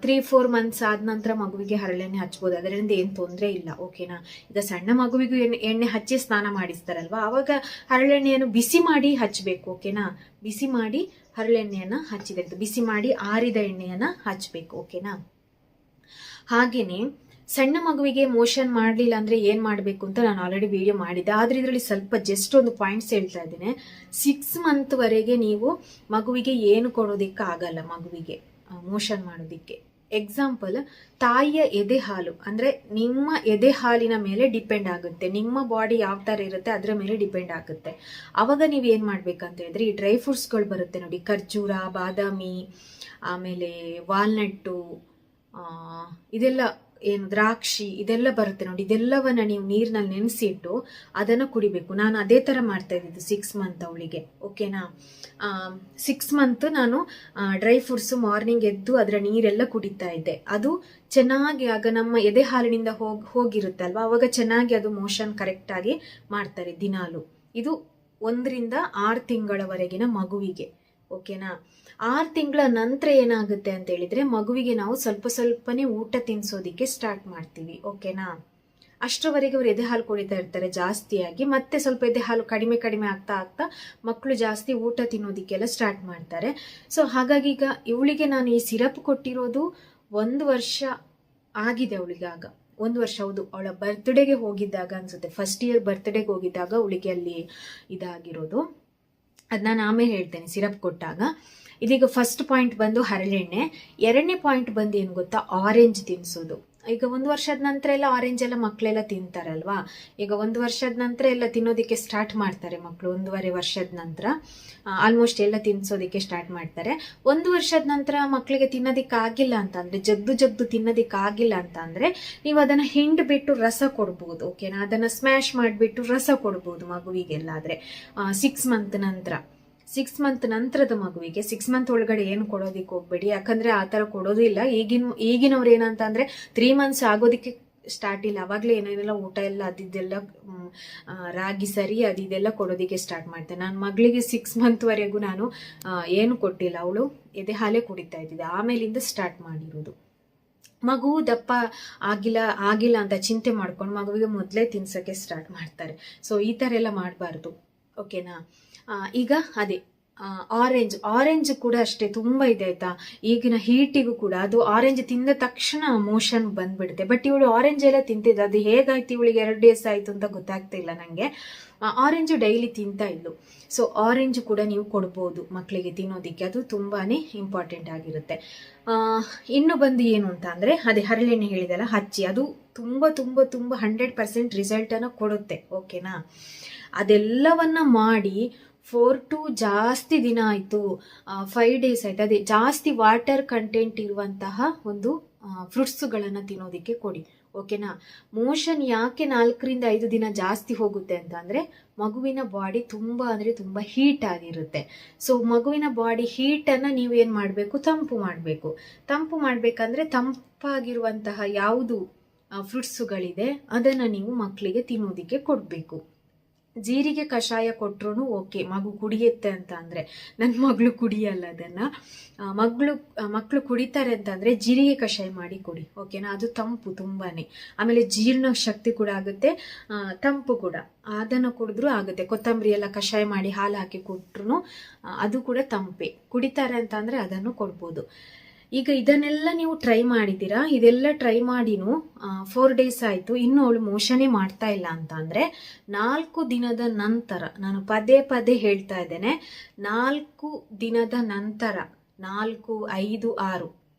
3-4 months ಆದ ನಂತರ ಮಗುವಿಗೆ ಹರಳೆಣ್ಣೆ ಹಚ್ಬೋದು, ಅದರಿಂದ ಏನ್ ತೊಂದರೆ ಇಲ್ಲ. ಓಕೆನಾ? ಈಗ ಸಣ್ಣ ಮಗುವಿಗೂ ಎಣ್ಣೆ ಹಚ್ಚಿ ಸ್ನಾನ ಮಾಡಿಸ್ತಾರಲ್ವಾ, ಅವಾಗ ಹರಳೆಣ್ಣೆಯನ್ನು ಬಿಸಿ ಮಾಡಿ ಹಚ್ಬೇಕು. ಓಕೆನಾ? ಬಿಸಿ ಮಾಡಿ ಹರಳೆಣ್ಣೆಯನ್ನ ಹಚ್ಚಿದೆ, ಬಿಸಿ ಮಾಡಿ ಆರಿದ ಎಣ್ಣೆಯನ್ನ ಹಚ್ಬೇಕು. ಓಕೆನಾ? ಹಾಗೇನೆ ಸಣ್ಣ ಮಗುವಿಗೆ ಮೋಷನ್ ಮಾಡಲಿಲ್ಲ ಅಂದರೆ ಏನು ಮಾಡಬೇಕು ಅಂತ ನಾನು ಆಲ್ರೆಡಿ ವಿಡಿಯೋ ಮಾಡಿದ್ದೆ. ಆದರೆ ಇದರಲ್ಲಿ ಸ್ವಲ್ಪ ಜಸ್ಟ್ ಒಂದು ಪಾಯಿಂಟ್ಸ್ ಹೇಳ್ತಾ ಇದ್ದೇನೆ. 6 ಮಂತ್ವರೆಗೆ ನೀವು ಮಗುವಿಗೆ ಏನು ಕೊಡೋದಕ್ಕೆ ಆಗಲ್ಲ, ಮಗುವಿಗೆ ಮೋಷನ್ ಮಾಡೋದಕ್ಕೆ. ಎಕ್ಸಾಂಪಲ್, ತಾಯಿಯ ಎದೆ ಹಾಲು ಅಂದರೆ ನಿಮ್ಮ ಎದೆ ಹಾಲಿನ ಮೇಲೆ ಡಿಪೆಂಡ್ ಆಗುತ್ತೆ. ನಿಮ್ಮ ಬಾಡಿ ಯಾವ ಥರ ಇರುತ್ತೆ ಅದರ ಮೇಲೆ ಡಿಪೆಂಡ್ ಆಗುತ್ತೆ. ಅವಾಗ ನೀವು ಏನು ಮಾಡ್ಬೇಕಂತ ಹೇಳಿದ್ರೆ, ಈ ಡ್ರೈ ಫ್ರೂಟ್ಸ್ಗಳು ಬರುತ್ತೆ ನೋಡಿ, ಖರ್ಜೂರ, ಬಾದಾಮಿ, ಆಮೇಲೆ ವಾಲ್ನಟ್ಟು, ಇದೆಲ್ಲ ಏನು ದ್ರಾಕ್ಷಿ, ಇದೆಲ್ಲ ಬರುತ್ತೆ ನೋಡಿ, ಇದೆಲ್ಲವನ್ನ ನೀವು ನೀರಿನಲ್ಲಿ ನೆನೆಸಿಟ್ಟು ಅದನ್ನು ಕುಡಿಬೇಕು. ನಾನು ಅದೇ ಥರ ಮಾಡ್ತಾ ಇದ್ದಿದ್ದು 6 ಮಂತ್ ಅವಳಿಗೆ, ಓಕೆನಾ. 6 ಮಂತ್ ನಾನು ಡ್ರೈ ಫ್ರೂಟ್ಸು ಮಾರ್ನಿಂಗ್ ಎದ್ದು ಅದರ ನೀರೆಲ್ಲ ಕುಡಿತಾ ಇದ್ದೆ. ಅದು ಚೆನ್ನಾಗಿ ಆಗ ನಮ್ಮ ಎದೆ ಹಾಲಿನಿಂದ ಹೋಗಿರುತ್ತೆ ಅಲ್ವಾ, ಅವಾಗ ಚೆನ್ನಾಗಿ ಅದು ಮೋಷನ್ ಕರೆಕ್ಟಾಗಿ ಮಾಡ್ತಾರೆ ದಿನಾಲು. ಇದು 1 ರಿಂದ 6 ತಿಂಗಳವರೆಗಿನ ಮಗುವಿಗೆ, ಓಕೆನಾ. 6 ತಿಂಗಳ ನಂತರ ಏನಾಗುತ್ತೆ ಅಂತ ಹೇಳಿದ್ರೆ, ಮಗುವಿಗೆ ನಾವು ಸ್ವಲ್ಪ ಸ್ವಲ್ಪನೇ ಊಟ ತಿನ್ನಿಸೋದಿಕ್ಕೆ ಸ್ಟಾರ್ಟ್ ಮಾಡ್ತೀವಿ, ಓಕೆನಾ. ಅಷ್ಟರವರೆಗೆ ಅವ್ರು ಎದೆ ಹಾಲು ಕುಡಿತಾ ಇರ್ತಾರೆ ಜಾಸ್ತಿಯಾಗಿ, ಮತ್ತೆ ಸ್ವಲ್ಪ ಎದೆ ಹಾಲು ಕಡಿಮೆ ಕಡಿಮೆ ಆಗ್ತಾ ಆಗ್ತಾ ಮಕ್ಕಳು ಜಾಸ್ತಿ ಊಟ ತಿನ್ನೋದಿಕ್ಕೆಲ್ಲ ಸ್ಟಾರ್ಟ್ ಮಾಡ್ತಾರೆ. ಸೊ ಹಾಗಾಗಿ ಈಗ ಇವಳಿಗೆ ನಾನು ಈ ಸಿರಪ್ ಕೊಟ್ಟಿರೋದು 1 ವರ್ಷ ಆಗಿದೆ ಅವಳಿಗೆ. ಆಗ 1 ವರ್ಷ, ಹೌದು, ಅವಳ ಬರ್ತ್ಡೇಗೆ ಹೋಗಿದ್ದಾಗ ಅನ್ಸುತ್ತೆ, ಫಸ್ಟ್ ಇಯರ್ ಬರ್ತ್ಡೇಗೆ ಹೋಗಿದ್ದಾಗ ಅವಳಿಗೆ ಅಲ್ಲಿ ಇದಾಗಿರೋದು. ಅದು ನಾನು ಆಮೇಲೆ ಹೇಳ್ತೇನೆ ಸಿರಪ್ ಕೊಟ್ಟಾಗ. ಇದೀಗ ಫಸ್ಟ್ ಪಾಯಿಂಟ್ ಬಂದು ಹರಳೆಣ್ಣೆ. 2ನೇ ಪಾಯಿಂಟ್ ಬಂದು ಏನು ಗೊತ್ತಾ, ಆರೆಂಜ್ ತಿನ್ನಿಸೋದು. ಈಗ 1 ವರ್ಷದ ನಂತರ ಎಲ್ಲ ಆರೆಂಜ್ ಎಲ್ಲ ಮಕ್ಕಳೆಲ್ಲ ತಿಂತಾರಲ್ವಾ. ಈಗ 1 ವರ್ಷದ ನಂತರ ಎಲ್ಲ ತಿನ್ನೋದಕ್ಕೆ ಸ್ಟಾರ್ಟ್ ಮಾಡ್ತಾರೆ ಮಕ್ಕಳು. 1.5 ವರ್ಷದ ನಂತರ ಆಲ್ಮೋಸ್ಟ್ ಎಲ್ಲ ತಿನ್ನಿಸೋದಕ್ಕೆ ಸ್ಟಾರ್ಟ್ ಮಾಡ್ತಾರೆ. 1 ವರ್ಷದ ನಂತರ ಮಕ್ಕಳಿಗೆ ತಿನ್ನೋದಕ್ಕೆ ಆಗಿಲ್ಲ ಅಂತಂದ್ರೆ, ಜಗ್ದು ತಿನ್ನೋದಕ್ಕೆ ಆಗಿಲ್ಲ ಅಂತಂದ್ರೆ, ನೀವು ಅದನ್ನ ಹಿಂಡ್ಬಿಟ್ಟು ರಸ ಕೊಡ್ಬೋದು, ಓಕೆನಾ. ಅದನ್ನ ಸ್ಮ್ಯಾಶ್ ಮಾಡಿಬಿಟ್ಟು ರಸ ಕೊಡ್ಬೋದು ಮಗುವಿಗೆಲ್ಲಾದ್ರೆ 6 ಮಂತ್ ನಂತರ. 6 ಮಂತ್ ನಂತರದ ಮಗುವಿಗೆ 6 ಮಂತ್ ಒಳಗಡೆ ಏನು ಕೊಡೋದಿಕ್ಕೆ ಹೋಗ್ಬೇಡಿ, ಯಾಕಂದ್ರೆ ಆ ಥರ ಕೊಡೋದು ಇಲ್ಲ. ಈಗಿನವ್ರು ಏನಂತ ಅಂದ್ರೆ 3 ಮಂತ್ಸ್ ಆಗೋದಿಕ್ಕೆ ಸ್ಟಾರ್ಟ್ ಇಲ್ಲ, ಅವಾಗಲೇ ಏನೇನೆಲ್ಲ ಊಟ ಎಲ್ಲ ಅದಿದ್ದೆಲ್ಲ ರಾಗಿ ಸರಿ ಅದಿದೆಲ್ಲ ಕೊಡೋದಿಕ್ಕೆ ಸ್ಟಾರ್ಟ್ ಮಾಡ್ತೇನೆ. ನನ್ನ ಮಗಳಿಗೆ 6 ಮಂತ್ವರೆಗೂ ನಾನು ಏನು ಕೊಟ್ಟಿಲ್ಲ, ಅವಳು ಎದೆ ಹಾಲೇ ಕುಡಿತಾ ಇದ್ದಿದ್ದೆ. ಆಮೇಲಿಂದ ಸ್ಟಾರ್ಟ್ ಮಾಡಿರೋದು. ಮಗು ದಪ್ಪ ಆಗಿಲ್ಲ ಅಂತ ಚಿಂತೆ ಮಾಡ್ಕೊಂಡು ಮಗುವಿಗೆ ಮೊದಲೇ ತಿನ್ಸೋಕ್ಕೆ ಸ್ಟಾರ್ಟ್ ಮಾಡ್ತಾರೆ. ಸೊ ಈ ಥರ ಎಲ್ಲ ಮಾಡಬಾರ್ದು, ಓಕೆನಾ. ಈಗ ಅದೇ ಆರೆಂಜ್ ಕೂಡ ಅಷ್ಟೇ ತುಂಬ ಇದೆ ಆಯ್ತಾ. ಈಗಿನ ಹೀಟಿಗೂ ಕೂಡ ಅದು ಆರೆಂಜ್ ತಿಂದ ತಕ್ಷಣ ಮೋಷನ್ ಬಂದ್ಬಿಡುತ್ತೆ. ಬಟ್ ಇವಳು ಆರೆಂಜ್ ಎಲ್ಲ ತಿಂತಿದ್ದ, ಅದು ಹೇಗಾಯ್ತು ಇವಳಿಗೆ 2 ಡೇಸ್ ಆಯ್ತು ಅಂತ ಗೊತ್ತಾಗ್ತಿಲ್ಲ ನನಗೆ. ಆರೆಂಜು ಡೈಲಿ ತಿಂತಾ ಇದ್ಲು. ಸೊ ಆರೆಂಜ್ ಕೂಡ ನೀವು ಕೊಡ್ಬೋದು ಮಕ್ಕಳಿಗೆ ತಿನ್ನೋದಿಕ್ಕೆ, ಅದು ತುಂಬಾನೇ ಇಂಪಾರ್ಟೆಂಟ್ ಆಗಿರುತ್ತೆ. ಇನ್ನು ಬಂದು ಏನು ಅಂತ ಅಂದ್ರೆ, ಅದೇ ಹರಳೆಣ್ಣೆ ಹೇಳಿದಲ್ಲ ಹಚ್ಚಿ, ಅದು ತುಂಬ ತುಂಬ ತುಂಬ 100% ರಿಸಲ್ಟನ್ನು ಕೊಡುತ್ತೆ, ಓಕೆನಾ. ಅದೆಲ್ಲವನ್ನ ಮಾಡಿ 4 to ಜಾಸ್ತಿ ದಿನ ಆಯಿತು, 5 ಡೇಸ್ ಆಯ್ತು, ಅದೇ ಜಾಸ್ತಿ ವಾಟರ್ ಕಂಟೆಂಟ್ ಇರುವಂತಹ ಒಂದು ಫ್ರೂಟ್ಸ್ಗಳನ್ನು ತಿನ್ನೋದಕ್ಕೆ ಕೊಡಿ, ಓಕೆನಾ. ಮೋಷನ್ ಯಾಕೆ 4 ರಿಂದ 5 ದಿನ ಜಾಸ್ತಿ ಹೋಗುತ್ತೆ ಅಂತ ಅಂದ್ರೆ, ಮಗುವಿನ ಬಾಡಿ ತುಂಬ ಅಂದ್ರೆ ತುಂಬ ಹೀಟ್ ಆಗಿರುತ್ತೆ. ಸೊ ಮಗುವಿನ ಬಾಡಿ ಹೀಟನ್ನು ನೀವು ಏನು ಮಾಡಬೇಕು, ತಂಪು ಮಾಡಬೇಕು. ತಂಪು ಮಾಡಬೇಕಂದ್ರೆ ತಂಪಾಗಿರುವಂತಹ ಯಾವುದು ಫ್ರೂಟ್ಸುಗಳಿದೆ ಅದನ್ನು ನೀವು ಮಕ್ಕಳಿಗೆ ತಿನ್ನೋದಿಕ್ಕೆ ಕೊಡಬೇಕು. ಜೀರಿಗೆ ಕಷಾಯ ಕೊಟ್ರು ಓಕೆ, ಮಗು ಕುಡಿಯುತ್ತೆ ಅಂತ ಅಂದರೆ. ನನ್ನ ಮಗಳು ಕುಡಿಯಲ್ಲ ಅದನ್ನು. ಮಕ್ಕಳು ಕುಡಿತಾರೆ ಅಂತ ಅಂದರೆ ಜೀರಿಗೆ ಕಷಾಯ ಮಾಡಿ ಕೊಡಿ, ಓಕೆನಾ. ಅದು ತಂಪು ತುಂಬಾನೇ, ಆಮೇಲೆ ಜೀರ್ಣ ಶಕ್ತಿ ಕೂಡ ಆಗುತ್ತೆ, ತಂಪು ಕೂಡ. ಅದನ್ನು ಕುಡಿದ್ರೂ ಆಗುತ್ತೆ. ಕೊತ್ತಂಬರಿ ಎಲ್ಲ ಕಷಾಯ ಮಾಡಿ ಹಾಲು ಹಾಕಿ ಕೊಟ್ರು ಅದು ಕೂಡ ತಂಪೆ. ಕುಡಿತಾರೆ ಅಂತ ಅಂದರೆ ಅದನ್ನು ಕೊಡ್ಬೋದು. ಈಗ ಇದನ್ನೆಲ್ಲ ನೀವು ಟ್ರೈ ಮಾಡಿದ್ದೀರಾ, ಇದೆಲ್ಲ ಟ್ರೈ ಮಾಡಿನೂ 4 ಡೇಸ್ ಆಯಿತು, ಇನ್ನೂ ಅವಳು ಮೋಷನೇ ಮಾಡ್ತಾ ಇಲ್ಲ ಅಂತ ಅಂದರೆ, 4 ದಿನದ ನಂತರ, ನಾನು ಪದೇ ಪದೇ ಹೇಳ್ತಾ ಇದ್ದೇನೆ, 4 ದಿನದ ನಂತರ 4, 5, 6,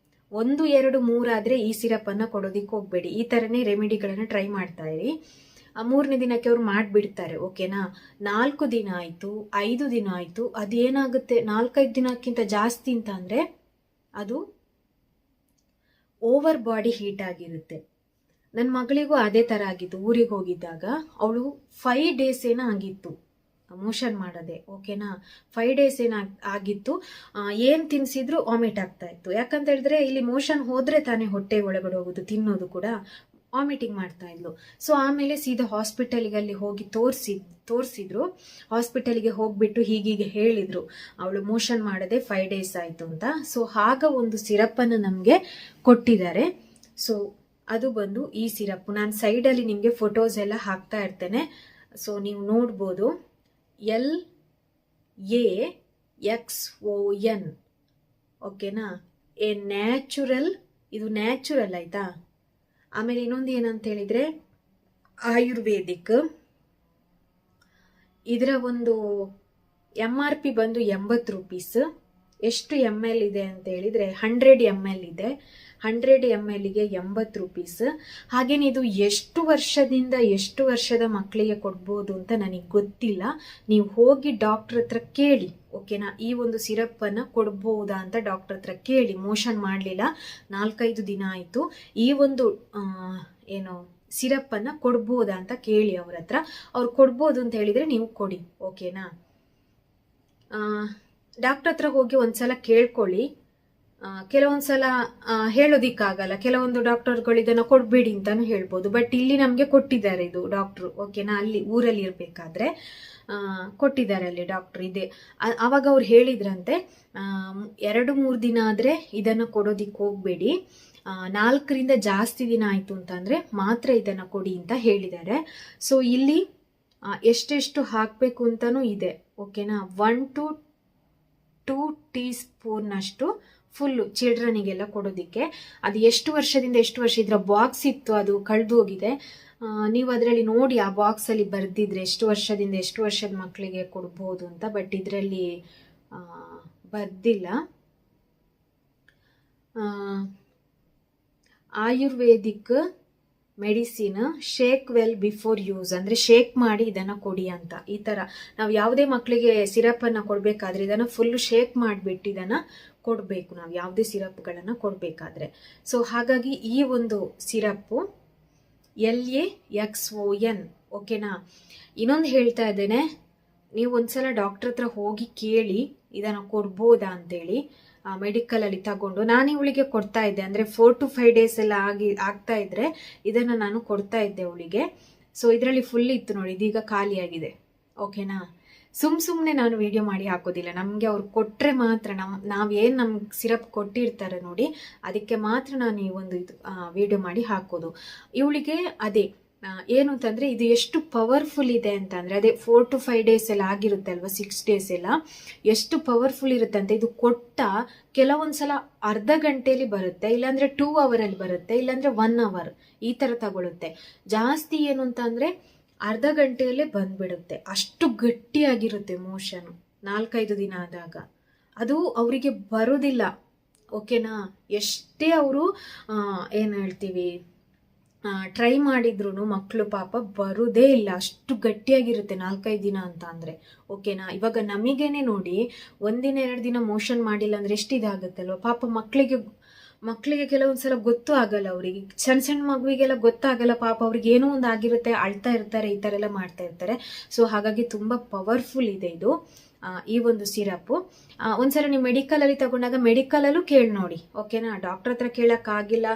1, 2, 3 ಆದರೆ ಈ ಸಿರಪನ್ನು ಕೊಡೋದಿಕ್ಕೆ ಹೋಗಬೇಡಿ. ಈ ಥರನೇ ರೆಮಿಡಿಗಳನ್ನು ಟ್ರೈ ಮಾಡ್ತಾ ಇರಿ. 3ನೇ ದಿನಕ್ಕೆ ಅವ್ರು ಮಾಡಿಬಿಡ್ತಾರೆ, ಓಕೆನಾ. 4 ದಿನ ಆಯಿತು, 5 ದಿನ ಆಯಿತು, ಅದೇನಾಗುತ್ತೆ 4-5 ದಿನಕ್ಕಿಂತ ಜಾಸ್ತಿ ಅಂತ ಅಂದರೆ ಅದು ಓವರ್ ಬಾಡಿ ಹೀಟ್ ಆಗಿರುತ್ತೆ. ನನ್ನ ಮಗಳಿಗೂ ಅದೇ ಥರ ಆಗಿತ್ತು. ಊರಿಗೆ ಹೋಗಿದ್ದಾಗ ಅವಳು 5 ಡೇಸ್ ಏನೋ ಆಗಿತ್ತು ಮೋಷನ್ ಮಾಡೋದೆ, ಓಕೆನಾ. 5 ಡೇಸ್ ಏನೋ ಆಗಿತ್ತು. ಏನು ತಿನ್ನಿಸಿದ್ರು ವಾಮಿಟ್ ಆಗ್ತಾ ಇತ್ತು. ಯಾಕಂತ ಹೇಳಿದ್ರೆ ಇಲ್ಲಿ ಮೋಷನ್ ಹೋದ್ರೆ ತಾನೇ ಹೊಟ್ಟೆ ಒಳಗಡೆ ಹೋಗೋದು, ತಿನ್ನೋದು ಕೂಡ. ವಾಮಿಟಿಂಗ್ ಮಾಡ್ತಾ ಇದ್ಲು. ಸೊ ಆಮೇಲೆ ಸೀದಾ ಹಾಸ್ಪಿಟಲ್ಗೆ ಅಲ್ಲಿ ಹೋಗಿ ತೋರಿಸಿದ್ರು. ಹಾಸ್ಪಿಟಲ್ಗೆ ಹೋಗ್ಬಿಟ್ಟು ಹೀಗೀಗೆ ಹೇಳಿದ್ರು, ಅವಳು ಮೋಷನ್ ಮಾಡದೆ 5 ಡೇಸ್ ಆಯಿತು ಅಂತ. ಸೊ ಆಗ ಒಂದು ಸಿರಪ್ಪನ್ನು ನಮಗೆ ಕೊಟ್ಟಿದ್ದಾರೆ. ಸೊ ಅದು ಬಂದು ಈ ಸಿರಪ್. ನಾನು ಸೈಡಲ್ಲಿ ನಿಮಗೆ ಫೋಟೋಸ್ ಎಲ್ಲ ಹಾಕ್ತಾ ಇರ್ತೇನೆ, ಸೊ ನೀವು ನೋಡ್ಬೋದು. LAXON, ಓಕೆನಾ. ಇದು ನ್ಯಾಚುರಲ್ ಆಯ್ತಾ. ಆಮೇಲೆ ಇನ್ನೊಂದು ಏನಂತ ಹೇಳಿದರೆ ಆಯುರ್ವೇದಿಕ್, ಇದರ ಒಂದು MRP ಬಂದು 80 ರೂಪೀಸ್. ಎಷ್ಟು ML ಇದೆ ಅಂತ ಹೇಳಿದರೆ 100 ML ಇದೆ. 100 MLಗೆ 80 ರೂಪೀಸ್. ಹಾಗೇನೆ ಇದು ಎಷ್ಟು ವರ್ಷದಿಂದ ಎಷ್ಟು ವರ್ಷದ ಮಕ್ಕಳಿಗೆ ಕೊಡ್ಬೋದು ಅಂತ ನನಗೆ ಗೊತ್ತಿಲ್ಲ. ನೀವು ಹೋಗಿ ಡಾಕ್ಟರ್ ಹತ್ರ ಕೇಳಿ, ಓಕೆನಾ. ಈ ಒಂದು ಸಿರಪ್ಪನ್ನು ಕೊಡ್ಬೋದಾ ಅಂತ ಡಾಕ್ಟರ್ ಹತ್ರ ಕೇಳಿ. ಮೋಷನ್ ಮಾಡಲಿಲ್ಲ, 4-5 ದಿನ ಆಯಿತು, ಈ ಒಂದು ಏನು ಸಿರಪ್ಪನ್ನು ಕೊಡ್ಬೋದಾ ಅಂತ ಕೇಳಿ ಅವ್ರ ಹತ್ರ. ಅವ್ರು ಕೊಡ್ಬೋದು ಅಂತ ಹೇಳಿದರೆ ನೀವು ಕೊಡಿ, ಓಕೆನಾ. ಡಾಕ್ಟರ್ ಹತ್ರ ಹೋಗಿ ಒಂದ್ಸಲ ಕೇಳ್ಕೊಳ್ಳಿ. ಕೆಲವೊಂದ್ಸಲ ಹೇಳೋದಿಕ್ಕಾಗಲ್ಲ, ಕೆಲವೊಂದು ಡಾಕ್ಟರ್ಗಳು ಇದನ್ನು ಕೊಡಬೇಡಿ ಅಂತಾನು ಹೇಳ್ಬೋದು. ಬಟ್ ಇಲ್ಲಿ ನಮಗೆ ಕೊಟ್ಟಿದ್ದಾರೆ ಇದು ಡಾಕ್ಟ್ರು, ಓಕೆನಾ. ಅಲ್ಲಿ ಊರಲ್ಲಿ ಇರಬೇಕಾದ್ರೆ ಕೊಟ್ಟಿದ್ದಾರೆ ಅಲ್ಲಿ ಡಾಕ್ಟ್ರು ಇದೆ. ಆವಾಗ ಅವ್ರು ಹೇಳಿದ್ರಂತೆ 2-3 ದಿನ ಆದರೆ ಇದನ್ನು ಕೊಡೋದಿಕ್ಕೆ ಹೋಗಬೇಡಿ, 4ರಿಂದ ಜಾಸ್ತಿ ದಿನ ಆಯಿತು ಅಂತಂದರೆ ಮಾತ್ರ ಇದನ್ನು ಕೊಡಿ ಅಂತ ಹೇಳಿದ್ದಾರೆ. ಸೊ ಇಲ್ಲಿ ಎಷ್ಟೆಷ್ಟು ಹಾಕಬೇಕು ಅಂತಲೂ ಇದೆ, ಓಕೆನಾ. 1 to 2 ಟೀಸ್ಪೂನ್ನಷ್ಟು ಫುಲ್ಲು ಚಿಲ್ಡ್ರನಿಗೆಲ್ಲ ಕೊಡೋದಿಕ್ಕೆ. ಅದು ಎಷ್ಟು ವರ್ಷದಿಂದ ಎಷ್ಟು ವರ್ಷ ಇದರ ಬಾಕ್ಸ್ ಇತ್ತು, ಅದು ಕಳೆದು ಹೋಗಿದೆ. ನೀವು ಅದರಲ್ಲಿ ನೋಡಿ, ಆ ಬಾಕ್ಸಲ್ಲಿ ಬರೆದಿದ್ರೆ ಎಷ್ಟು ವರ್ಷದಿಂದ ಎಷ್ಟು ವರ್ಷದ ಮಕ್ಕಳಿಗೆ ಕೊಡ್ಬೋದು ಅಂತ. ಬಟ್ ಇದರಲ್ಲಿ ಬರ್ದಿಲ್ಲ. Ayurvedic medicine shake well before use, ಅಂದರೆ ಶೇಕ್ ಮಾಡಿ ಇದನ್ನು ಕೊಡಿ ಅಂತ. ಈ ಥರ ನಾವು ಯಾವುದೇ ಮಕ್ಕಳಿಗೆ ಸಿರಪ್ಪನ್ನು ಕೊಡಬೇಕಾದ್ರೆ ಇದನ್ನು ಫುಲ್ಲು ಶೇಕ್ ಮಾಡಿಬಿಟ್ಟು ಇದನ್ನು ಕೊಡಬೇಕು ನಾವು, ಯಾವುದೇ ಸಿರಪ್ಗಳನ್ನು ಕೊಡಬೇಕಾದ್ರೆ. ಸೊ ಹಾಗಾಗಿ ಈ ಒಂದು ಸಿರಪ್ಪು LAXON, ಓಕೆನಾ. ಇನ್ನೊಂದು ಹೇಳ್ತಾ ಇದ್ದೇನೆ, ನೀವು ಒಂದ್ಸಲ ಡಾಕ್ಟರ್ ಹತ್ರ ಹೋಗಿ ಕೇಳಿ ಇದನ್ನು ಕೊಡ್ಬೋದಾ ಅಂತೇಳಿ. ಮೆಡಿಕಲಲ್ಲಿ ತಗೊಂಡು ನಾನು ಇವಳಿಗೆ ಕೊಡ್ತಾ ಇದ್ದೆ, ಅಂದರೆ 4 to 5 ಡೇಸ್ ಎಲ್ಲ ಆಗ್ತಾ ಇದ್ರೆ ಇದನ್ನು ನಾನು ಕೊಡ್ತಾ ಇದ್ದೆ ಅವಳಿಗೆ. ಸೊ ಇದರಲ್ಲಿ ಫುಲ್ ಇತ್ತು ನೋಡಿ, ಇದೀಗ ಖಾಲಿಯಾಗಿದೆ, ಓಕೆನಾ. ಸುಮ್ಮನೆ ನಾನು ವಿಡಿಯೋ ಮಾಡಿ ಹಾಕೋದಿಲ್ಲ, ನಮಗೆ ಅವ್ರು ಕೊಟ್ಟರೆ ಮಾತ್ರ, ನಾವೇನು ನಮ್ಗೆ ಸಿರಪ್ ಕೊಟ್ಟಿರ್ತಾರೆ ನೋಡಿ, ಅದಕ್ಕೆ ಮಾತ್ರ ನಾನು ಈ ಒಂದು ವಿಡಿಯೋ ಮಾಡಿ ಹಾಕೋದು. ಇವಳಿಗೆ ಅದೇ ಏನು ಅಂತಂದರೆ ಇದು ಎಷ್ಟು ಪವರ್ಫುಲ್ ಇದೆ ಅಂತಂದರೆ, ಅದೇ 4 to 5 ಡೇಸ್ ಎಲ್ಲ ಆಗಿರುತ್ತೆ ಅಲ್ವಾ, 6 ಡೇಸ್ ಎಲ್ಲ ಎಷ್ಟು ಪವರ್ಫುಲ್ ಇರುತ್ತೆ ಅಂತ. ಇದು ಕೊಟ್ಟ ಕೆಲವೊಂದ್ಸಲ ಅರ್ಧ ಗಂಟೆಯಲ್ಲಿ ಬರುತ್ತೆ, ಇಲ್ಲಾಂದರೆ 2 ಅವರಲ್ಲಿ ಬರುತ್ತೆ, ಇಲ್ಲಾಂದರೆ 1 ಅವರ್ ಈ ಥರ ತಗೊಳುತ್ತೆ. ಜಾಸ್ತಿ ಏನು ಅಂತಂದರೆ ಅರ್ಧ ಗಂಟೆಯಲ್ಲೇ ಬಂದ್ಬಿಡುತ್ತೆ, ಅಷ್ಟು ಗಟ್ಟಿಯಾಗಿರುತ್ತೆ ಮೋಷನು 4-5 ದಿನ ಆದಾಗ. ಅದು ಅವರಿಗೆ ಬರೋದಿಲ್ಲ, ಓಕೆನಾ. ಎಷ್ಟೇ ಅವರು ಏನು ಹೇಳ್ತೀವಿ ಟ್ರೈ ಮಾಡಿದ್ರು ಮಕ್ಕಳು ಪಾಪ ಬರುವುದೇ ಇಲ್ಲ, ಅಷ್ಟು ಗಟ್ಟಿಯಾಗಿರುತ್ತೆ 4-5 ದಿನ ಅಂತ ಅಂದರೆ, ಓಕೆನಾ. ಇವಾಗ ನಮಗೇನೆ ನೋಡಿ 1 ದಿನ 2 ದಿನ ಮೋಷನ್ ಮಾಡಿಲ್ಲ ಅಂದರೆ ಎಷ್ಟು ಇದಾಗುತ್ತಲ್ವ ಪಾಪ. ಮಕ್ಕಳಿಗೆ ಕೆಲವೊಂದ್ಸಲ ಗೊತ್ತೂ ಆಗಲ್ಲ, ಅವರಿಗೆ ಸಣ್ಣ ಮಗುವಿಗೆಲ್ಲ ಗೊತ್ತಾಗಲ್ಲ ಪಾಪ, ಅವ್ರಿಗೆ ಏನೋ ಒಂದು ಆಗಿರುತ್ತೆ, ಅಳ್ತಾ ಇರ್ತಾರೆ, ಈ ಥರ ಎಲ್ಲ ಮಾಡ್ತಾ ಇರ್ತಾರೆ. ಸೊ ಹಾಗಾಗಿ ತುಂಬ ಪವರ್ಫುಲ್ ಇದೆ ಇದು ಈ ಒಂದು ಸಿರಪ್ಪು. ಒಂದ್ಸಲ ನೀವು ಮೆಡಿಕಲಲ್ಲಿ ತಗೊಂಡಾಗ ಮೆಡಿಕಲಲ್ಲೂ ಕೇಳಿ ನೋಡಿ, ಓಕೆನಾ. ಡಾಕ್ಟರ್ ಹತ್ರ ಕೇಳೋಕ್ಕಾಗಿಲ್ಲ,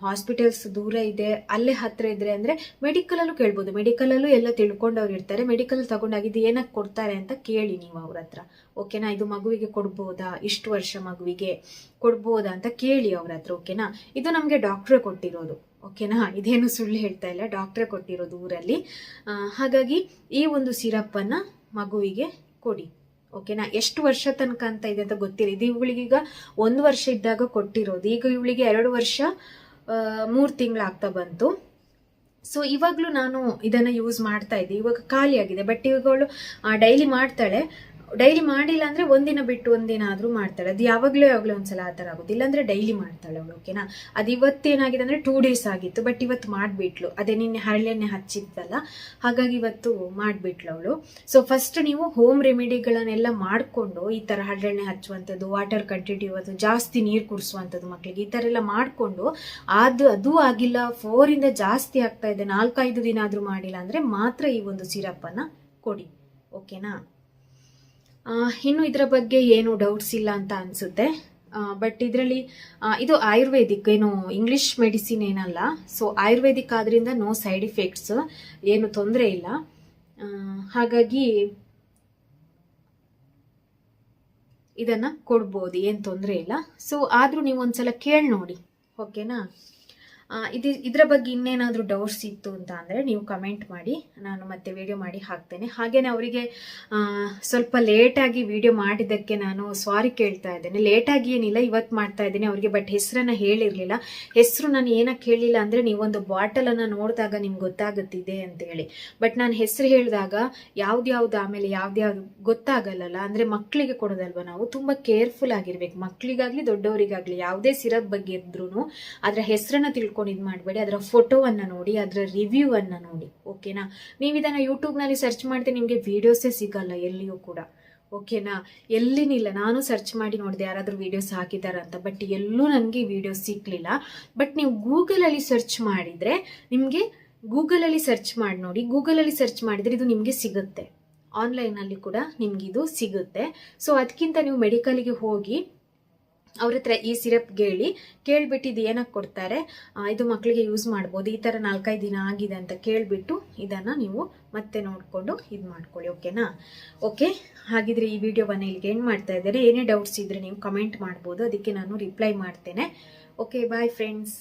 ಹಾಸ್ಪಿಟಲ್ಸ್ ದೂರ ಇದೆ, ಅಲ್ಲೇ ಹತ್ರ ಇದ್ರೆ ಅಂದರೆ ಮೆಡಿಕಲಲ್ಲೂ ಕೇಳ್ಬೋದು. ಮೆಡಿಕಲಲ್ಲೂ ಎಲ್ಲ ತಿಳ್ಕೊಂಡವ್ರು ಇರ್ತಾರೆ. ಮೆಡಿಕಲ್ ತಗೊಂಡಾಗಿದ್ದು ಏನಕ್ಕೆ ಕೊಡ್ತಾರೆ ಅಂತ ಕೇಳಿ ನೀವು ಅವ್ರ ಹತ್ರ, ಓಕೆನಾ. ಇದು ಮಗುವಿಗೆ ಕೊಡ್ಬೋದಾ, ಇಷ್ಟು ವರ್ಷ ಮಗುವಿಗೆ ಕೊಡ್ಬೋದಾ ಅಂತ ಕೇಳಿ ಅವ್ರ ಹತ್ರ, ಓಕೆನಾ. ಇದು ನಮಗೆ ಡಾಕ್ಟ್ರೇ ಕೊಟ್ಟಿರೋದು, ಓಕೆನಾ. ಇದೇನು ಸುಳ್ಳು ಹೇಳ್ತಾ ಇಲ್ಲ, ಡಾಕ್ಟ್ರೇ ಕೊಟ್ಟಿರೋದು ಊರಲ್ಲಿ. ಹಾಗಾಗಿ ಈ ಒಂದು ಸಿರಪ್ಪನ್ನು ಮಗುವಿಗೆ ಕೊಡಿ, ಓಕೆನಾ. ಎಷ್ಟು ವರ್ಷ ತನಕ ಅಂತ ಇದೆ ಅಂತ ಗೊತ್ತಿಲ್ಲ. ಇದು ಇವಳಿಗೀಗ 1 ವರ್ಷ ಇದ್ದಾಗ ಕೊಟ್ಟಿರೋದು, ಈಗ ಇವಳಿಗೆ 2 ವರ್ಷ 3 ತಿಂಗಳಾಗ್ತಾ ಬಂತು. ಸೊ ಇವಾಗಲೂ ನಾನು ಇದನ್ನು ಯೂಸ್ ಮಾಡ್ತಾ ಇದ್ದೆ, ಇವಾಗ ಖಾಲಿ ಆಗಿದೆ. ಬಟ್ ಇವಾಗ ಅವಳು ಡೈಲಿ ಮಾಡ್ತಾಳೆ. ಡೈಲಿ ಮಾಡಿಲ್ಲ ಅಂದರೆ ಒಂದಿನ ಬಿಟ್ಟು ಒಂದಿನ ಆದರೂ ಮಾಡ್ತಾಳೆ. ಅದು ಯಾವಾಗಲೂ ಒಂದ್ಸಲ ಆ ಥರ ಆಗೋದು, ಇಲ್ಲಾಂದರೆ ಡೈಲಿ ಮಾಡ್ತಾಳೆ ಅವಳು, ಓಕೆನಾ. ಅದು ಇವತ್ತೇನಾಗಿದೆ ಅಂದರೆ 2 ಡೇಸ್ ಆಗಿತ್ತು, ಬಟ್ ಇವತ್ತು ಮಾಡಿಬಿಟ್ಲು. ಅದೇ ನಿನ್ನೆ ಹರಳೆಣ್ಣೆ ಹಚ್ಚಿತ್ತಲ್ಲ, ಹಾಗಾಗಿ ಇವತ್ತು ಮಾಡಿಬಿಟ್ಲು ಅವಳು. ಸೊ ಫಸ್ಟ್ ನೀವು ಹೋಮ್ ರೆಮಿಡಿಗಳನ್ನೆಲ್ಲ ಮಾಡಿಕೊಂಡು, ಈ ಥರ ಹರಳೆಣ್ಣೆ ಹಚ್ಚುವಂಥದ್ದು, ವಾಟರ್ ಕಂಟೆಂಟ್ ಇವತ್ತು ಜಾಸ್ತಿ ನೀರು ಕುಡಿಸುವಂಥದ್ದು ಮಕ್ಕಳಿಗೆ, ಈ ಥರ ಎಲ್ಲ ಮಾಡಿಕೊಂಡು ಅದು ಆಗಿಲ್ಲ, 4ರಿಂದ ಜಾಸ್ತಿ ಆಗ್ತಾ ಇದೆ, 4-5 ದಿನ ಆದರೂ ಮಾಡಿಲ್ಲ ಅಂದರೆ ಮಾತ್ರ ಈ ಒಂದು ಸಿರಪ್ಪನ್ನು ಕೊಡಿ, ಓಕೆನಾ. ಇನ್ನು ಇದರ ಬಗ್ಗೆ ಏನು ಡೌಟ್ಸ್ ಇಲ್ಲ ಅಂತ ಅನಿಸುತ್ತೆ. ಬಟ್ ಇದರಲ್ಲಿ ಇದು ಆಯುರ್ವೇದಿಕ್, ಏನು ಇಂಗ್ಲಿಷ್ ಮೆಡಿಸಿನ್ ಏನಲ್ಲ. ಸೊ ಆಯುರ್ವೇದಿಕ್ ಆದ್ರಿಂದ ನೋ ಸೈಡ್ ಇಫೆಕ್ಟ್ಸ್, ಏನು ತೊಂದರೆ ಇಲ್ಲ. ಹಾಗಾಗಿ ಇದನ್ನು ಕೊಡ್ಬೋದು, ಏನು ತೊಂದರೆ ಇಲ್ಲ. ಸೊ ಆದರೂ ನೀವು ಒಂದ್ಸಲ ಕೇಳಿ ನೋಡಿ, ಓಕೆನಾ. ಇದರ ಬಗ್ಗೆ ಇನ್ನೇನಾದರೂ ಡೌಟ್ಸ್ ಇತ್ತು ಅಂತ ಅಂದರೆ ನೀವು ಕಮೆಂಟ್ ಮಾಡಿ, ನಾನು ಮತ್ತೆ ವಿಡಿಯೋ ಮಾಡಿ ಹಾಕ್ತೇನೆ. ಹಾಗೆಯೇ ಅವರಿಗೆ ಸ್ವಲ್ಪ ಲೇಟಾಗಿ ವಿಡಿಯೋ ಮಾಡಿದ್ದಕ್ಕೆ ನಾನು ಸಾರಿ ಕೇಳ್ತಾ ಇದ್ದೇನೆ. ಲೇಟಾಗಿ ಏನಿಲ್ಲ, ಇವತ್ತು ಮಾಡ್ತಾ ಇದ್ದೀನಿ ಅವರಿಗೆ, ಬಟ್ ಹೆಸರನ್ನು ಹೇಳಿರಲಿಲ್ಲ. ಹೆಸರು ನಾನು ಏನಕ್ಕೆ ಹೇಳಿಲ್ಲ ಅಂದರೆ, ನೀವೊಂದು ಬಾಟಲನ್ನು ನೋಡಿದಾಗ ನಿಮ್ಗೆ ಗೊತ್ತಾಗುತ್ತಿದೆ ಅಂತೇಳಿ. ಬಟ್ ನಾನು ಹೆಸರು ಹೇಳಿದಾಗ ಯಾವ್ದು ಆಮೇಲೆ ಯಾವ್ದು ಗೊತ್ತಾಗಲ್ಲ. ಅಂದರೆ ಮಕ್ಕಳಿಗೆ ಕೊಡೋದಲ್ವ, ನಾವು ತುಂಬ ಕೇರ್ಫುಲ್ ಆಗಿರ್ಬೇಕು. ಮಕ್ಕಳಿಗಾಗಲಿ ದೊಡ್ಡವರಿಗಾಗಲಿ ಯಾವುದೇ ಸಿರಪ್ ಬಗ್ಗೆ ಇದ್ರೂ ಅದರ ಹೆಸರನ್ನು ತಿಳ್ಕೊಂಡು ಇದು ಮಾಡಬೇಡಿ. ಅದರ ಫೋಟೋವನ್ನು ನೋಡಿ, ಅದರ ರಿವ್ಯೂವನ್ನು ನೋಡಿ, ಓಕೆನಾ. ನೀವು ಇದನ್ನು ಯೂಟ್ಯೂಬ್ನಲ್ಲಿ ಸರ್ಚ್ ಮಾಡಿದ್ರೆ ನಿಮಗೆ ವಿಡಿಯೋಸೇ ಸಿಗಲ್ಲ ಎಲ್ಲಿಯೂ ಕೂಡ, ಓಕೆನಾ. ಎಲ್ಲಿನಿಲ್ಲ, ನಾನು ಸರ್ಚ್ ಮಾಡಿ ನೋಡಿದೆ ಯಾರಾದರೂ ವಿಡಿಯೋಸ್ ಹಾಕಿದಾರಂತ, ಬಟ್ ಎಲ್ಲೂ ನನಗೆ ವಿಡಿಯೋಸ್ ಸಿಕ್ಕಲಿಲ್ಲ. ಬಟ್ ನೀವು ಗೂಗಲಲ್ಲಿ ಸರ್ಚ್ ಮಾಡಿದರೆ ನಿಮಗೆ, ಗೂಗಲಲ್ಲಿ ಸರ್ಚ್ ಮಾಡಿ ನೋಡಿ, ಗೂಗಲಲ್ಲಿ ಸರ್ಚ್ ಮಾಡಿದರೆ ಇದು ನಿಮಗೆ ಸಿಗುತ್ತೆ. ಆನ್ಲೈನಲ್ಲಿ ಕೂಡ ನಿಮ್ಗೆ ಇದು ಸಿಗುತ್ತೆ. ಸೊ ಅದಕ್ಕಿಂತ ನೀವು ಮೆಡಿಕಲಿಗೆ ಹೋಗಿ ಅವ್ರ ಹತ್ರ ಈ ಸಿರಪ್ ಕೇಳಿಬಿಟ್ಟು ಇದು ಏನಕ್ಕೆ ಕೊಡ್ತಾರೆ, ಇದು ಮಕ್ಕಳಿಗೆ ಯೂಸ್ ಮಾಡ್ಬೋದು, ಈ ಥರ 4-5 ದಿನ ಆಗಿದೆ ಅಂತ ಕೇಳಿಬಿಟ್ಟು ಇದನ್ನು ನೀವು ಮತ್ತೆ ನೋಡಿಕೊಂಡು ಇದು ಮಾಡ್ಕೊಳ್ಳಿ, ಓಕೆನಾ. ಓಕೆ, ಹಾಗಿದ್ರೆ ಈ ವಿಡಿಯೋವನ್ನು ಇಲ್ಲಿಗೆ ಏನು ಮಾಡ್ತಾ ಇದ್ದಾರೆ. ಏನೇ ಡೌಟ್ಸ್ ಇದ್ದರೆ ನೀವು ಕಮೆಂಟ್ ಮಾಡ್ಬೋದು, ಅದಕ್ಕೆ ನಾನು ರಿಪ್ಲೈ ಮಾಡ್ತೇನೆ. Okay, bye friends.